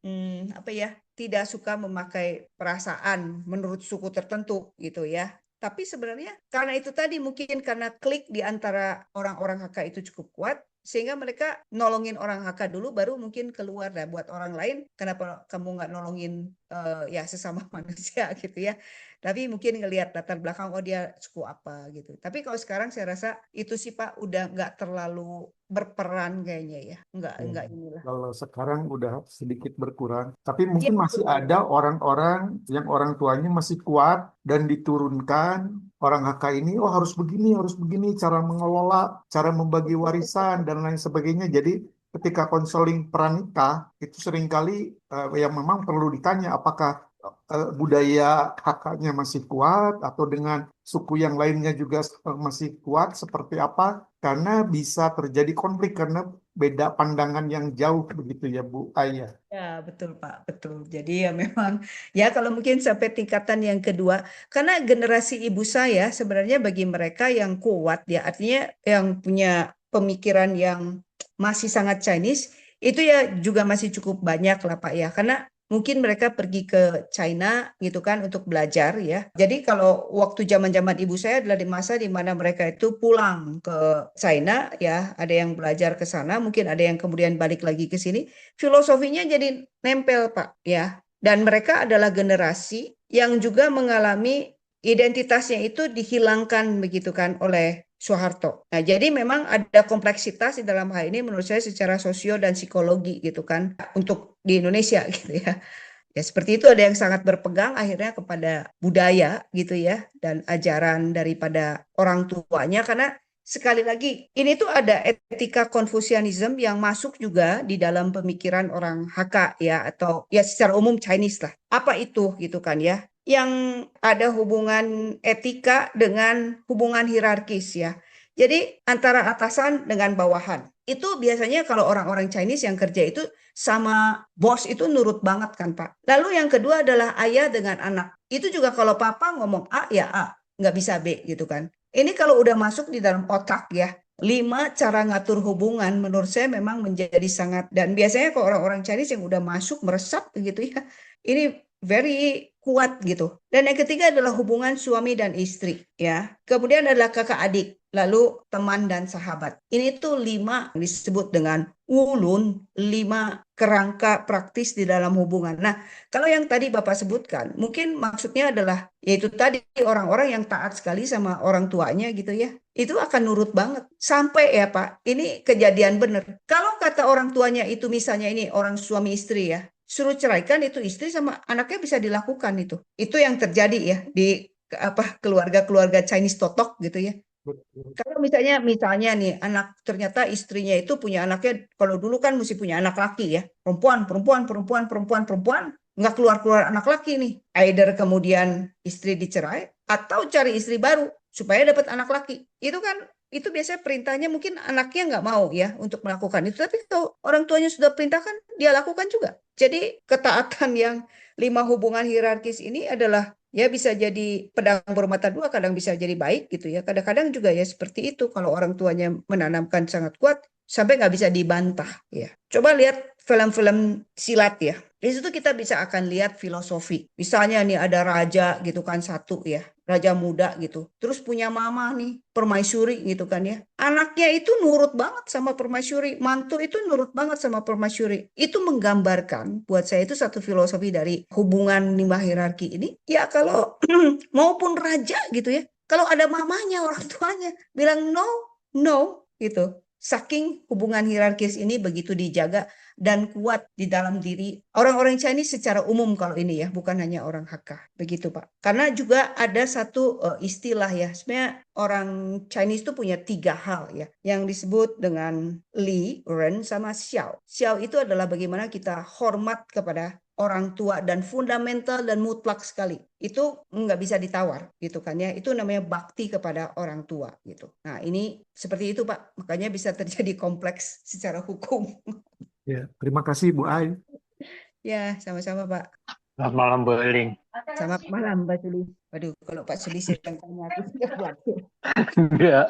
apa ya, tidak suka memakai perasaan menurut suku tertentu gitu ya. Tapi sebenarnya karena itu tadi mungkin karena klik di antara orang-orang Hakka itu cukup kuat, sehingga mereka nolongin orang HK dulu, baru mungkin keluar. Nah, buat orang lain, kenapa kamu nggak nolongin ya sesama manusia gitu ya. Tapi mungkin ngelihat latar belakang, oh dia suku apa gitu. Tapi kalau sekarang saya rasa itu sih Pak udah nggak terlalu berperan kayaknya ya. Ya, Nggak inilah. kalau sekarang udah sedikit berkurang, tapi Iya mungkin masih betul. ada orang-orang yang orang tuanya masih kuat dan diturunkan orang HK ini, oh harus begini, cara mengelola, cara membagi warisan dan lain sebagainya. Jadi ketika konseling pranikah itu seringkali yang memang perlu ditanya apakah budaya HK-nya masih kuat atau dengan suku yang lainnya juga masih kuat seperti apa, karena bisa terjadi konflik karena beda pandangan yang jauh begitu ya Bu Aya. Ya, betul Pak, betul. Jadi ya memang, ya kalau mungkin sampai tingkatan yang kedua, karena generasi ibu saya sebenarnya bagi mereka yang kuat ya, artinya yang punya pemikiran yang masih sangat Chinese, itu ya juga masih cukup banyak lah Pak ya, karena mungkin mereka pergi ke China gitu kan untuk belajar ya. Jadi kalau waktu zaman-zaman ibu saya adalah di masa di mana mereka itu pulang ke China ya, ada yang belajar ke sana, mungkin ada yang kemudian balik lagi ke sini, filosofinya jadi nempel Pak ya. Dan mereka adalah generasi yang juga mengalami identitasnya itu dihilangkan begitu kan oleh Soeharto. Nah, jadi memang ada kompleksitas di dalam hal ini menurut saya secara sosio dan psikologi gitu kan untuk di Indonesia gitu ya. Ya seperti itu, ada yang sangat berpegang akhirnya kepada budaya gitu ya dan ajaran daripada orang tuanya, karena sekali lagi ini tuh ada etika Konfusianisme yang masuk juga di dalam pemikiran orang HK ya, atau ya secara umum Chinese lah. Apa itu gitu kan ya? Yang ada hubungan etika dengan hubungan hierarkis ya. Jadi antara atasan dengan bawahan. Itu biasanya kalau orang-orang Chinese yang kerja itu sama bos itu nurut banget kan Pak. Lalu yang kedua adalah ayah dengan anak. Itu juga kalau papa ngomong A ya A, nggak bisa B gitu kan. Ini kalau udah masuk di dalam otak ya, 5 cara ngatur hubungan menurut saya memang menjadi sangat, dan biasanya kalau orang-orang Chinese yang udah masuk meresap gitu ya, ini very kuat gitu. Dan yang ketiga adalah hubungan suami dan istri ya. Kemudian adalah kakak adik, lalu teman dan sahabat. Ini tuh 5 disebut dengan ulun, 5 kerangka praktis di dalam hubungan. Nah, kalau yang tadi Bapak sebutkan, mungkin maksudnya adalah yaitu tadi orang-orang yang taat sekali sama orang tuanya gitu ya. Itu akan nurut banget. Sampai ya Pak, ini kejadian benar. Kalau kata orang tuanya itu misalnya ini orang suami istri ya, suruh ceraikan itu istri sama anaknya bisa dilakukan itu. Itu yang terjadi ya di apa keluarga-keluarga Chinese totok gitu ya. Betul. Kalau misalnya nih anak ternyata istrinya itu punya anaknya, kalau dulu kan mesti punya anak laki ya, perempuan, perempuan, perempuan, perempuan, perempuan, nggak keluar-keluar anak laki nih. Either kemudian istri dicerai atau cari istri baru supaya dapat anak laki. Itu kan itu biasanya perintahnya, mungkin anaknya nggak mau ya untuk melakukan itu, tapi kalau orang tuanya sudah perintahkan dia lakukan juga. Jadi ketaatan yang 5 hubungan hierarkis ini adalah ya bisa jadi pedang bermata dua, kadang bisa jadi baik gitu ya. Kadang-kadang juga ya seperti itu kalau orang tuanya menanamkan sangat kuat sampai nggak bisa dibantah ya. Coba lihat film-film silat ya. Di situ kita bisa akan lihat filosofi. Misalnya nih ada raja gitu kan satu ya, raja muda gitu. Terus punya mama nih, permaisuri gitu kan ya. Anaknya itu nurut banget sama permaisuri, mantu itu nurut banget sama permaisuri. Itu menggambarkan buat saya itu satu filosofi dari hubungan 5 hierarki ini. Ya kalau maupun raja gitu ya. Kalau ada mamanya orang tuanya bilang no, no gitu. Saking hubungan hierarkis ini begitu dijaga dan kuat di dalam diri orang-orang Chinese secara umum kalau ini ya, bukan hanya orang Hakka. Begitu, Pak. Karena juga ada satu istilah ya. Sebenarnya orang Chinese itu punya 3 hal ya, yang disebut dengan Li, Ren, sama Xiao. Xiao itu adalah bagaimana kita hormat kepada orang tua dan fundamental dan mutlak sekali. Itu nggak bisa ditawar gitu kan ya. Itu namanya bakti kepada orang tua gitu. Nah, ini seperti itu Pak. Makanya bisa terjadi kompleks secara hukum. Ya, terima kasih Bu Ai. Ya, sama-sama Pak. Selamat malam, Bu Eling. Selamat malam Pak Suli. Waduh, kalau Pak Suli yang tanya aku sudah khawatir. Enggak.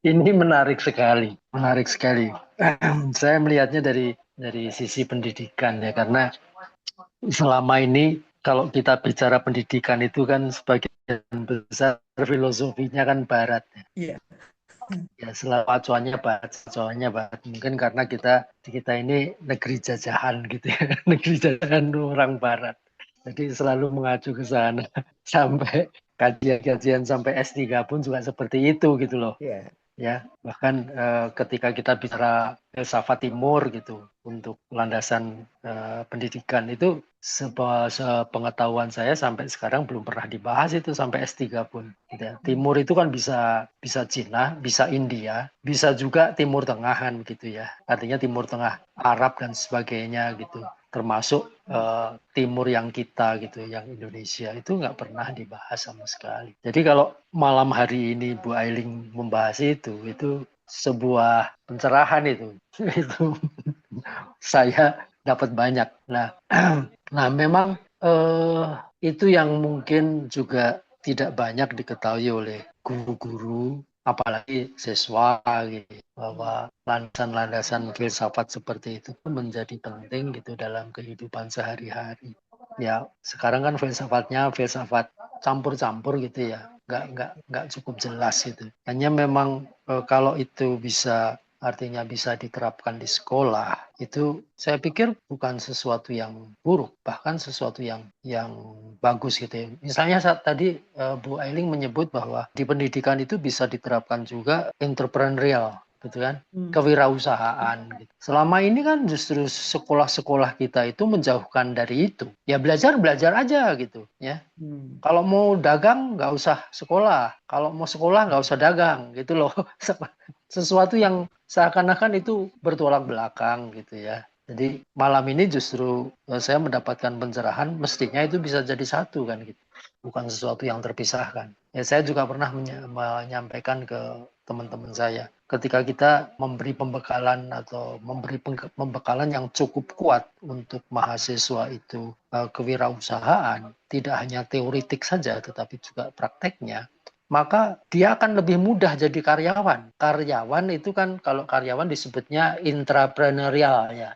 Ini menarik sekali, menarik sekali. Saya melihatnya dari sisi pendidikan ya, karena selama ini kalau kita bicara pendidikan itu kan sebagian besar filosofinya kan Barat. Iya. Ya, selalu acuannya barat. Mungkin karena kita ini negeri jajahan gitu ya, negeri jajahan orang barat. Jadi selalu mengacu ke sana. Sampai kajian-kajian sampai S3 pun juga seperti itu gitu loh. Ya. Ya, bahkan ketika kita bicara filsafat timur gitu untuk landasan pendidikan itu sepengetahuan saya sampai sekarang belum pernah dibahas itu sampai S3 pun gitu ya. Timur itu kan bisa Cina, bisa India, bisa juga Timur Tengahan gitu ya. Artinya Timur Tengah Arab dan sebagainya gitu. Termasuk timur yang kita gitu, yang Indonesia itu nggak pernah dibahas sama sekali. Jadi kalau malam hari ini Bu Ailing membahas itu sebuah pencerahan itu. Itu saya dapat banyak. Nah, nah memang itu yang mungkin juga tidak banyak diketahui oleh guru-guru, apalagi siswa gitu, bahwa landasan-landasan filsafat seperti itu menjadi penting gitu dalam kehidupan sehari-hari. Ya, sekarang kan filsafatnya filsafat campur-campur gitu ya, nggak cukup jelas gitu. Hanya memang kalau itu artinya bisa diterapkan di sekolah, itu saya pikir bukan sesuatu yang buruk, bahkan sesuatu yang bagus gitu ya. Misalnya saat tadi Bu Ailing menyebut bahwa di pendidikan itu bisa diterapkan juga entrepreneurial gitu kan, kewirausahaan gitu. Selama ini kan justru sekolah-sekolah kita itu menjauhkan dari itu. Ya belajar aja gitu ya. Kalau mau dagang nggak usah sekolah, kalau mau sekolah nggak usah dagang gitu loh. Sesuatu yang seakan-akan itu bertolak belakang gitu ya. Jadi malam ini justru saya mendapatkan pencerahan, mestinya itu bisa jadi satu kan gitu, bukan sesuatu yang terpisahkan. Ya saya juga pernah menyampaikan ke teman-teman saya, ketika kita memberi pembekalan atau memberi pembekalan yang cukup kuat untuk mahasiswa itu kewirausahaan, tidak hanya teoritik saja tetapi juga prakteknya, maka dia akan lebih mudah jadi karyawan. Karyawan itu kan kalau karyawan disebutnya intrapreneurial ya,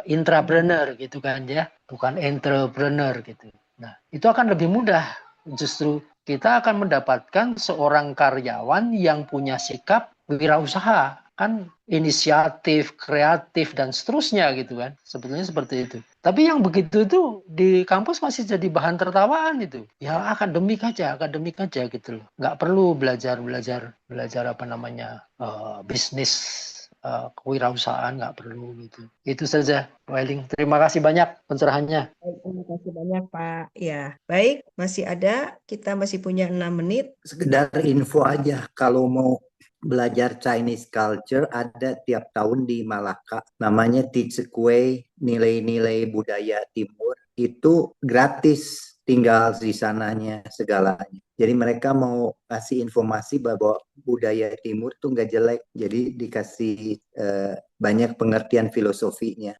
intrapreneur gitu kan ya, bukan entrepreneur gitu. Nah, itu akan lebih mudah. Justru kita akan mendapatkan seorang karyawan yang punya sikap wirausaha, kan inisiatif, kreatif dan seterusnya gitu kan. Sebetulnya seperti itu. Tapi yang begitu itu di kampus masih jadi bahan tertawaan itu. Ya akademik aja gitu loh. Nggak perlu belajar apa namanya bisnis kewirausahaan, nggak perlu gitu. Itu saja, Wailing. Terima kasih banyak pencerahannya. Baik, terima kasih banyak, Pak. Ya, baik, masih ada. Kita masih punya 6 menit. Sekedar info aja, kalau mau belajar Chinese culture ada tiap tahun di Malaka. Namanya Teach Kue, nilai-nilai budaya timur. Itu gratis, tinggal di sananya segalanya. Jadi mereka mau kasih informasi bahwa budaya timur tuh nggak jelek. Jadi dikasih banyak pengertian filosofinya.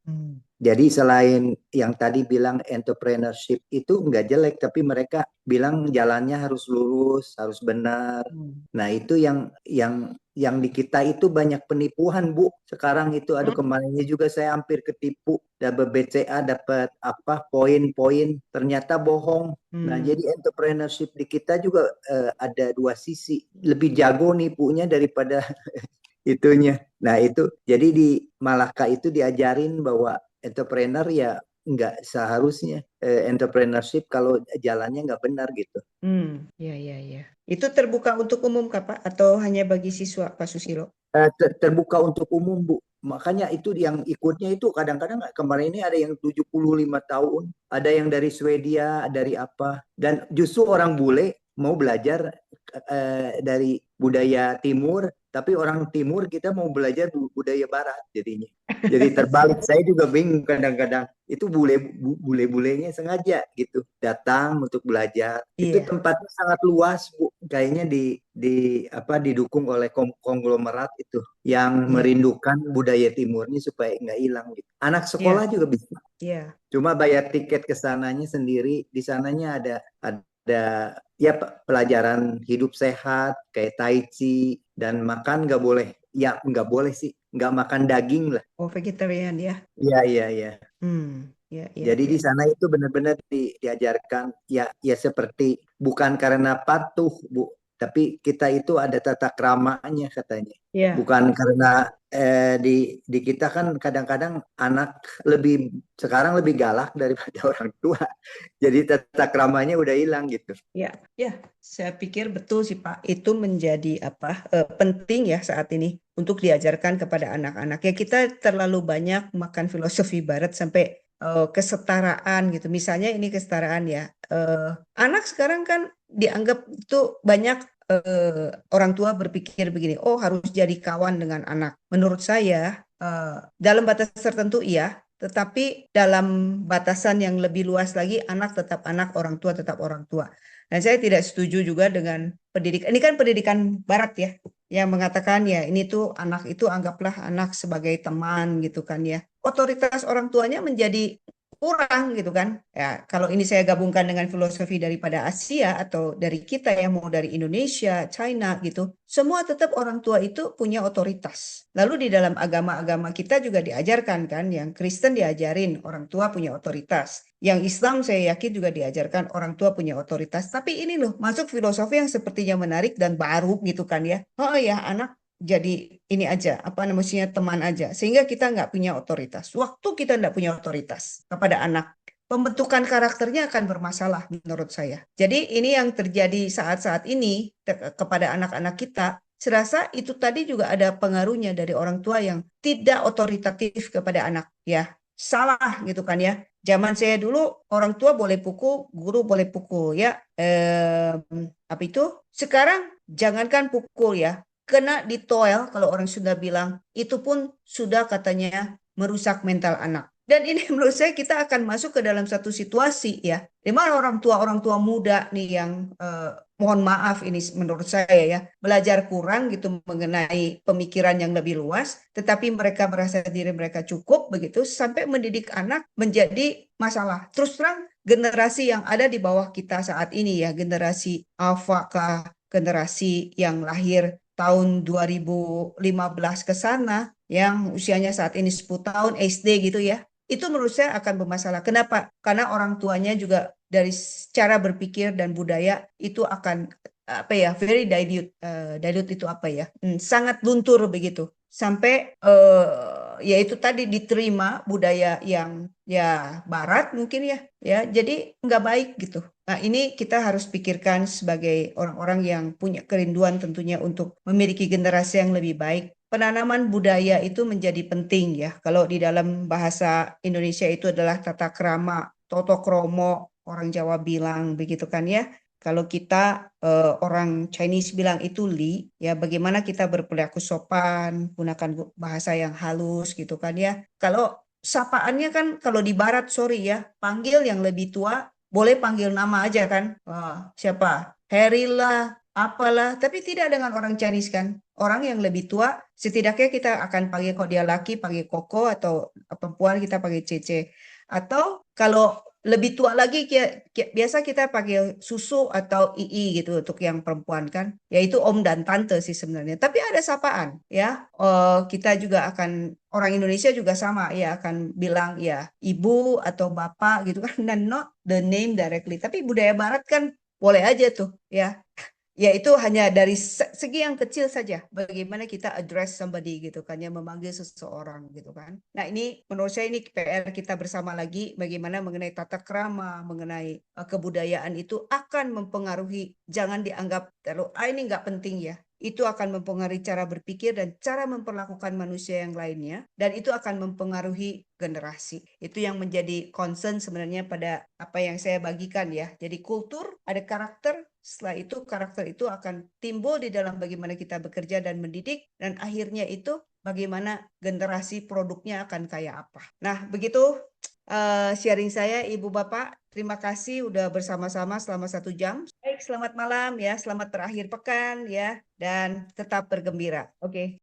Jadi selain yang tadi bilang entrepreneurship itu nggak jelek, tapi mereka bilang jalannya harus lurus, harus benar. Nah itu yang di kita itu banyak penipuan, Bu. Sekarang itu aduh kemarinnya juga saya hampir ketipu, dapat BCA, dapat apa poin-poin, ternyata bohong. Nah jadi entrepreneurship di kita juga ada dua sisi, lebih jago nipunya daripada itunya. Nah itu jadi di Malaka itu diajarin bahwa entrepreneur ya nggak seharusnya entrepreneurship kalau jalannya nggak benar gitu. Ya. Itu terbuka untuk umum, Kak, Pak? Atau hanya bagi siswa, Pak Susilo? Terbuka untuk umum, Bu. Makanya itu yang ikutnya itu kadang-kadang kemarin ini ada yang 75 tahun, ada yang dari Swedia, dari apa. Dan justru orang bule mau belajar dari budaya timur, tapi orang timur kita mau belajar budaya barat jadinya. Jadi terbalik. Saya juga bingung kadang-kadang. Itu bule-bulenya sengaja gitu datang untuk belajar. Itu tempatnya sangat luas, Bu. Kayaknya didukung oleh konglomerat itu yang merindukan budaya timurnya supaya nggak hilang gitu. Anak sekolah juga bisa. Cuma bayar tiket ke sananya sendiri. Di sananya ada ya pelajaran hidup sehat kayak tai chi, dan makan nggak boleh. Ya nggak boleh sih, nggak makan daging lah. Oh, vegetarian ya? Iya. Jadi di sana itu benar-benar diajarkan ya seperti bukan karena patuh, Bu, tapi kita itu ada tata kramanya katanya. Ya, Bukan karena di kita kan kadang-kadang anak sekarang lebih galak daripada orang tua. Jadi tata kramanya udah hilang gitu. ya, saya pikir betul sih Pak. Itu menjadi penting ya saat ini untuk diajarkan kepada anak-anak. Ya kita terlalu banyak makan filosofi Barat sampai kesetaraan gitu. Misalnya ini kesetaraan ya. Anak sekarang kan dianggap itu banyak orang tua berpikir begini, oh harus jadi kawan dengan anak. Menurut saya dalam batas tertentu iya, tetapi dalam batasan yang lebih luas lagi, anak tetap anak, orang tua tetap orang tua. Dan saya tidak setuju juga dengan pendidikan. Ini kan pendidikan Barat ya, yang mengatakan ya ini tuh anak itu anggaplah anak sebagai teman gitu kan ya. Otoritas orang tuanya menjadi kurang gitu kan. Ya, kalau ini saya gabungkan dengan filosofi daripada Asia atau dari kita yang mau dari Indonesia, China gitu, semua tetap orang tua itu punya otoritas. Lalu di dalam agama-agama kita juga diajarkan kan, yang Kristen diajarin orang tua punya otoritas. Yang Islam saya yakin juga diajarkan orang tua punya otoritas. Tapi ini loh, masuk filosofi yang sepertinya menarik dan baru gitu kan ya. Oh ya, anak jadi ini aja, apa namanya teman aja, sehingga kita nggak punya otoritas. Waktu kita nggak punya otoritas kepada anak, pembentukan karakternya akan bermasalah menurut saya. Jadi ini yang terjadi saat-saat ini kepada anak-anak kita, serasa itu tadi juga ada pengaruhnya dari orang tua yang tidak otoritatif kepada anak, ya salah gitu kan ya. Zaman saya dulu orang tua boleh pukul, guru boleh pukul ya. Apa itu? Sekarang jangankan pukul ya, kena ditoel kalau orang sudah bilang, itu pun sudah katanya merusak mental anak. Dan ini menurut saya kita akan masuk ke dalam satu situasi ya, di mana orang tua muda nih yang mohon maaf ini menurut saya ya, belajar kurang gitu mengenai pemikiran yang lebih luas, tetapi mereka merasa diri mereka cukup begitu, sampai mendidik anak menjadi masalah. Terus terang generasi yang ada di bawah kita saat ini ya, generasi Alpha generasi yang lahir tahun 2015 ke sana, yang usianya saat ini 10 tahun SD gitu ya, itu menurut saya akan bermasalah. Kenapa? Karena orang tuanya juga dari cara berpikir dan budaya itu akan apa ya, very dilute. Dilute itu apa ya? Sangat luntur begitu. Sampai ya itu tadi diterima budaya yang ya Barat mungkin ya. Jadi nggak baik gitu. Nah, ini kita harus pikirkan sebagai orang-orang yang punya kerinduan tentunya untuk memiliki generasi yang lebih baik. Penanaman budaya itu menjadi penting ya. Kalau di dalam bahasa Indonesia itu adalah tata krama, toto kromo, orang Jawa bilang begitu kan ya. Kalau kita orang Chinese bilang itu li, ya bagaimana kita berperilaku sopan, gunakan bahasa yang halus gitu kan ya. Kalau sapaannya kan kalau di Barat sorry ya, panggil yang lebih tua boleh panggil nama aja kan. Siapa? Harry lah, apalah, tapi tidak dengan orang Chinese kan. Orang yang lebih tua, setidaknya kita akan panggil, kalau dia laki panggil koko, atau perempuan kita panggil cece. Atau kalau lebih tua lagi biasa kita panggil susu atau ii gitu untuk yang perempuan kan, yaitu om dan tante sih sebenarnya. Tapi ada sapaan ya. Kita juga akan, orang Indonesia juga sama ya, akan bilang ya ibu atau bapak gitu kan, dan not the name directly. Tapi budaya Barat kan boleh aja tuh ya. Ya itu hanya dari segi yang kecil saja, bagaimana kita address somebody gitu kan, yang memanggil seseorang gitu kan. Nah ini menurut saya ini PR kita bersama lagi, bagaimana mengenai tata krama, mengenai kebudayaan itu akan mempengaruhi, jangan dianggap terlalu ini nggak penting ya. Itu akan mempengaruhi cara berpikir dan cara memperlakukan manusia yang lainnya, dan itu akan mempengaruhi generasi. Itu yang menjadi concern sebenarnya pada apa yang saya bagikan ya. Jadi kultur, ada karakter, setelah itu karakter itu akan timbul di dalam bagaimana kita bekerja dan mendidik, dan akhirnya itu bagaimana generasi produknya akan kayak apa. Nah begitu sharing saya Ibu Bapak. Terima kasih udah bersama-sama selama 1 jam. Baik, selamat malam ya, selamat terakhir pekan ya, dan tetap bergembira. Oke.